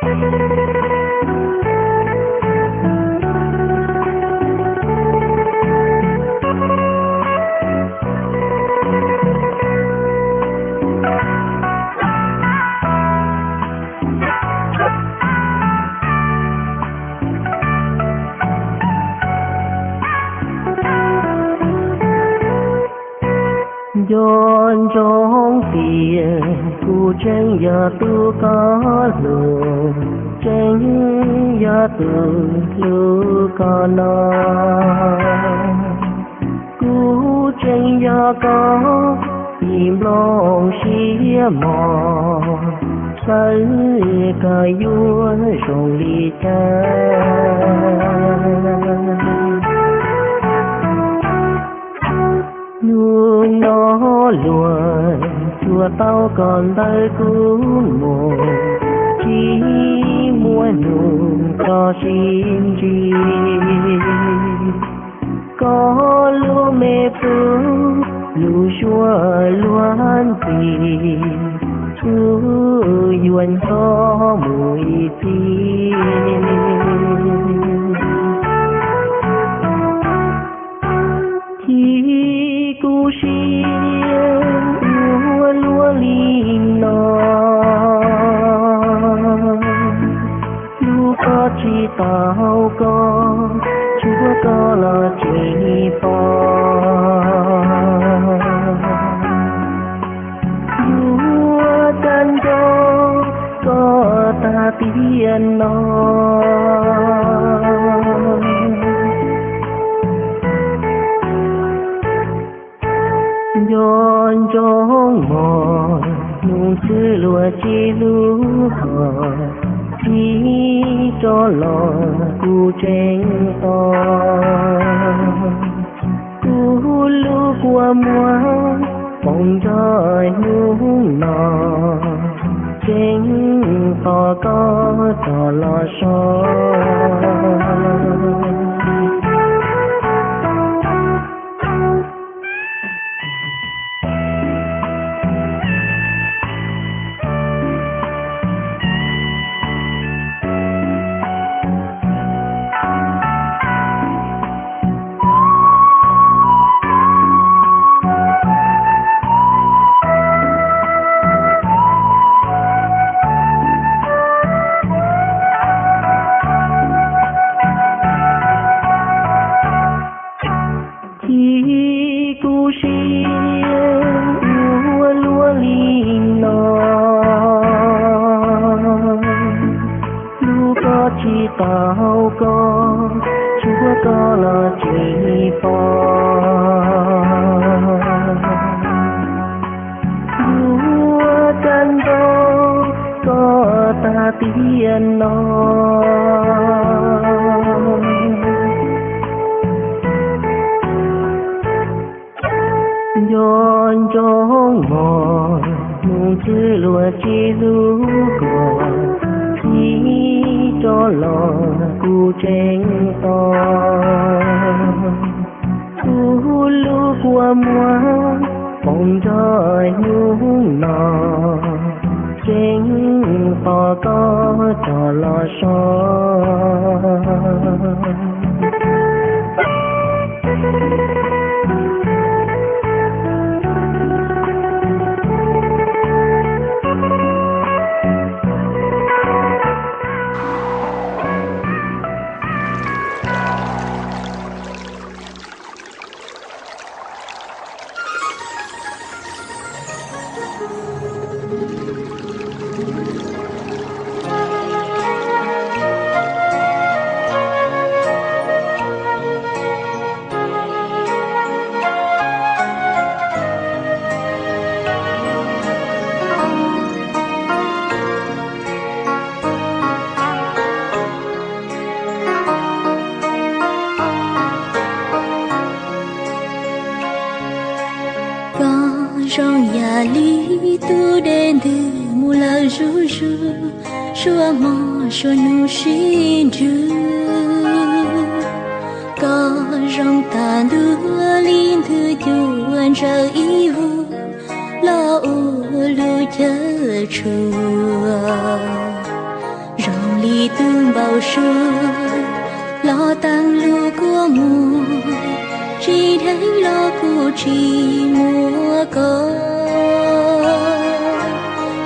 Dọn trong tiền cu tranh ya tu có lù tranh ya tu lu có na cu tranh ya có im lòng xia mò say cả yuan sông ly cha nương nó luồn chùa tao còn tay cũng một chỉ muốn nương cho xin chi có lúa mê phứ lúa chua loan tì chú yuan cho mùi tì cu xi lúa lúa linh nọ lúa có chỉ tao có chúa có là chỉ phò lúa tan gió có ta tiền nó dọn trong mòn nung sư lúa chi lúa hò chỉ cho lò cu tranh to cu lúa qua mua phòng trời nung nọ tranh to có cho lò so cu xi lúa lúa linh nọ lúa có chỉ tao có chúa có là chỉ phò lúa tan gió có ta tiền nó dọn trong mòn nung chữ lúa chi lúa cỏ chỉ cho lò cu tranh to cu lúa qua mua phòng trời nung nọ tranh to có cho lò so trong nhà lý tu đen từ mù la ru ru xua mò xua nu xin ru có trong ta đưa linh thư chuan chờ ý vu lo u lu chờ chùa rong ly tương bao sương lo tăng lưu của mùa chỉ thấy lo của chỉ mùa có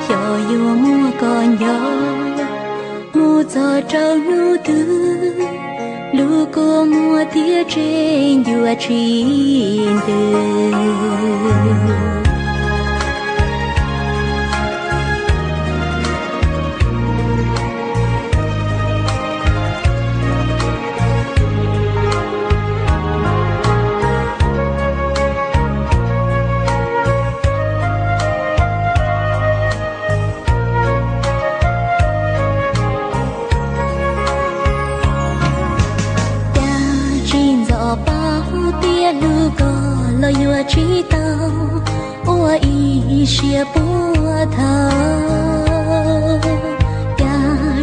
cho yêu mùa còn gió mùa gió trâu nu tư lưu của mùa tia trên dù trên từ lo yêu chỉ tao ua ý xia bùa thao ya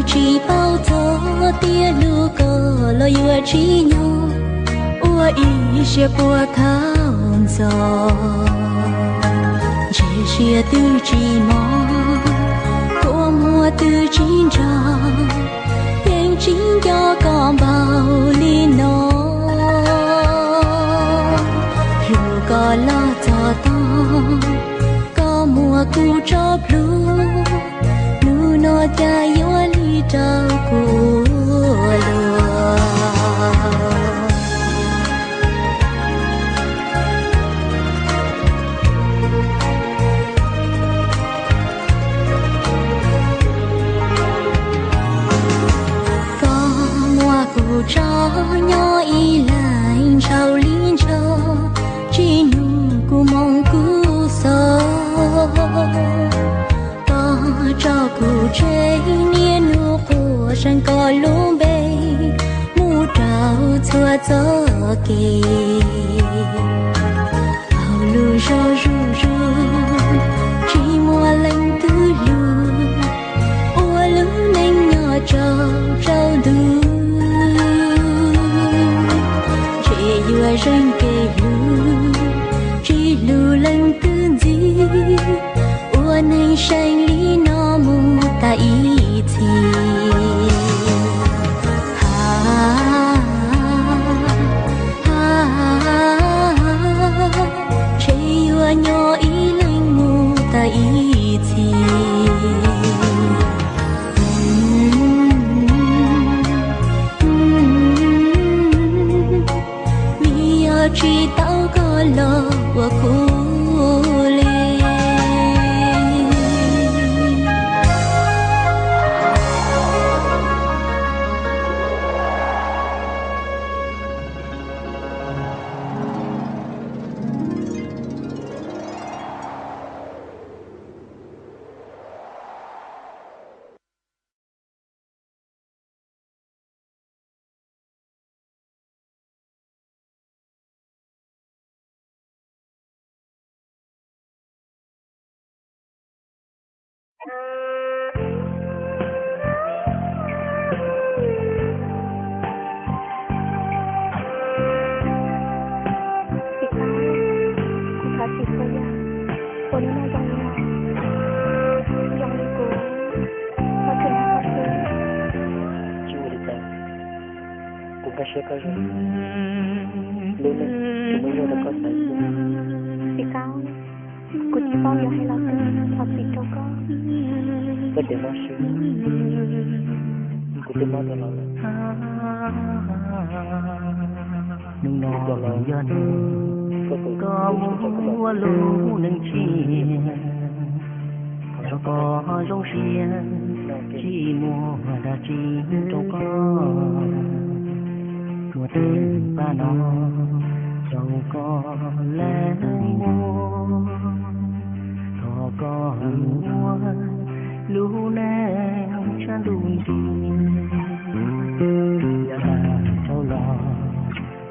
chỉ bao thọ tia lu co lo yêu chỉ nhau ua ý xia bùa thao gió chỉ xia tư chỉ mò của mùa tư chín tròn tiếng chính cho con bao ly nó có lo cho to có mùa cu cho blue nu nó cha yếu ly trao của lùa có mùa cu cho nhỏ y lại trao liên cho chỉ nụ cu mong cu sơ có cho cu chơi nia nụ của sang có lúm bê mu trao chua gió kề ao lu rô ru ru chỉ mùa lạnh tư lu ua lú nanh nhỏ trâu trâu du chỉ vừa răng kề lu lần tương gì ua nay sang lý nó mu ta ý thì ha ha chơi ua nhỏ ý lanh mu ta ý thì vì chỉ tao có lo của cô Chega junto. Luna, chúng mình rồi có thấy. Chị cao, cô chỉ bao giờ hay làm tình thật vì cho con. Có thể nói sự. Cô tìm nói cho nó là. Nung nọ dân có mua lũ nâng chiên. Cho có giống xiên chỉ mua đã chín trong con. Mùa tên ba nó dầu có lẽ mua thọ có mua lũ nèo chan đùn tin ya châu lò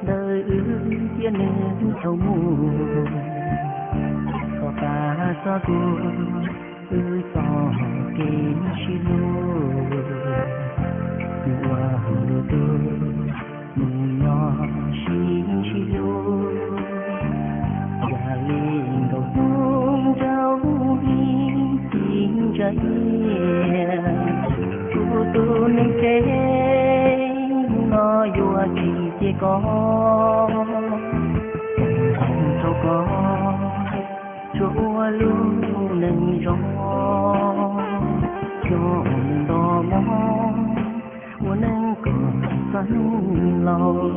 đời ư tiên nên châu mùa có cả gió cua ư gió kê chi lùa qua lùa tôi nhỏ xin chi lô và lên đầu xuống cháu đi xin trái cô tôi chế nó vua chỉ có cho có chúa luôn nâng gió cho đò mò muốn nâng còn sẵn lâu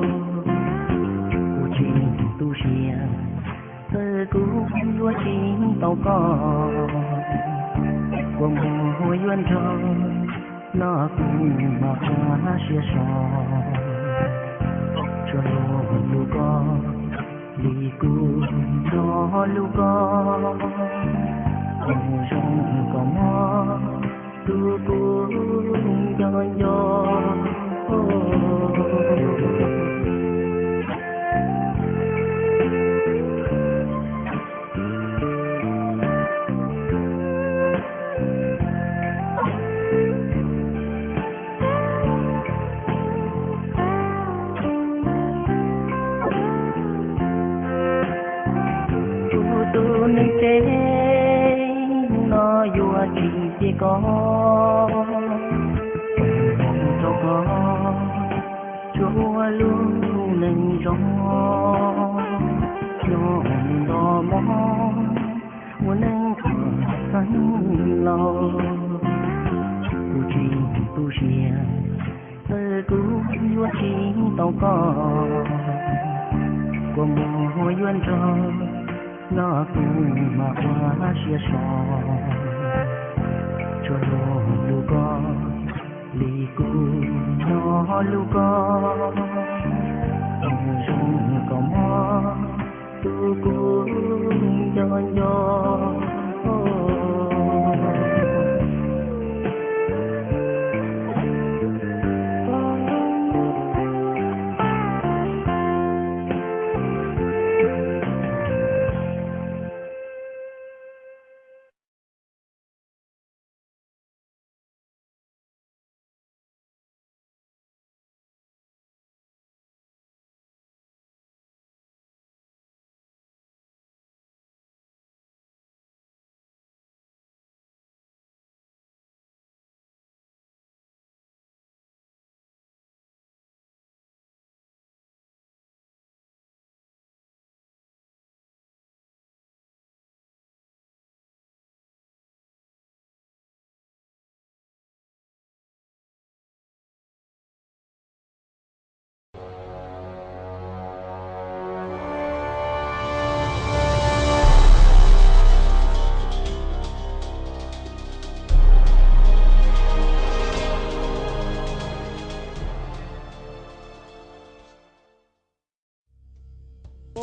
của chính tu xìa sơ cứu vua chính tàu có quăng hồi duyên tròn nó cũng mà hoa xia sò cho lu có lì cu cho lu có trong có mò tu cu cho tu nên chế nó vua chỉ có cho có chúa luôn nên gió cho đò mò muốn nên còn sẵn lâu tu chỉ tu xìa sơ cứu vua chỉ tàu có của mùa duyên tròn nó cũng mà hoa xia sò cho lu có lì cu nó lu có rung có mò tu cu cho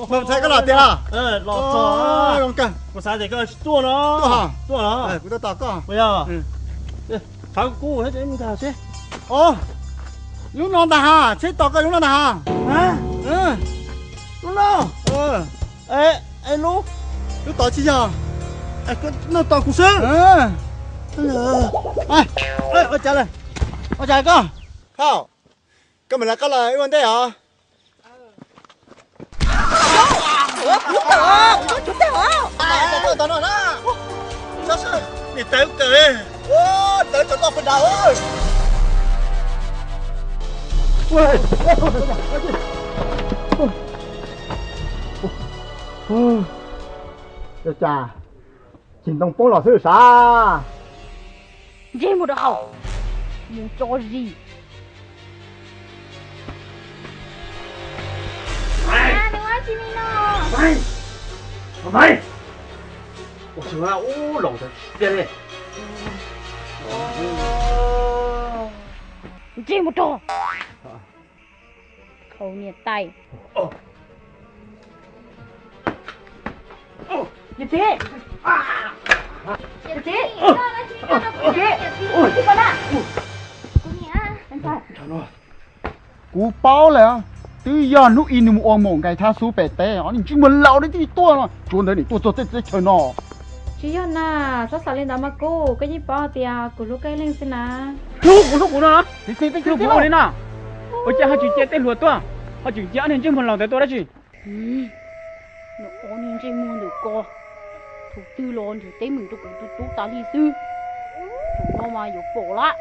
Mày thấy cái lọt tiền à? Lọt rồi. Không cần. Có sao thì cái tua nó. Tua hả? Tua nó. Cũng tao có. Bây giờ. Phá cú hết đến thảo chứ. Lúc nào ta hả? Chết tao cái lúc nào ta hả? Hả? Lúc nào? Ê lúc. Lúc tao chi giờ? Nó tao cũng sướng. Ôi trả lời. Ôi trả con. Không. Cái mình là cái lời vấn đề hả? Chúng ta hả? Tao nói đó. Sao sao? Đi tới kìa. Tới chỗ tao phần đầu ơi. Chà, chính đồng phố là thứ sao? Gì một đầu muốn cho gì? Đừng nói chị Nino. Mày. Ủa trời ơi, lẩu thật. Đi đi. Gì một trò? Khẩu nhiệt tay. Như thế. Như thế. Như thế. Ôi, chị con ạ. Cô nhỉ? Anh sao? Cú bao là từ giờ lúc in một ông mộng cái tha số bể té, anh chỉ muốn lão đấy thì tua mà, chuồn đấy tua tua tết chơi nó. Chị Yon à, sao sao lên đó mà cô, cái gì bao tiền của lúc cái lên xin à? Lúc của nó, thì xin tích lúc của đấy nào. Ôi cha hai chị chết tên luật tua, hai chị chết nên chứ muốn lòng tới tôi đấy chị. Nó ổn nên chơi muốn được co, thủ tư lon thì tế mình tôi cũng tôi ta đi sư, nó mà有火了。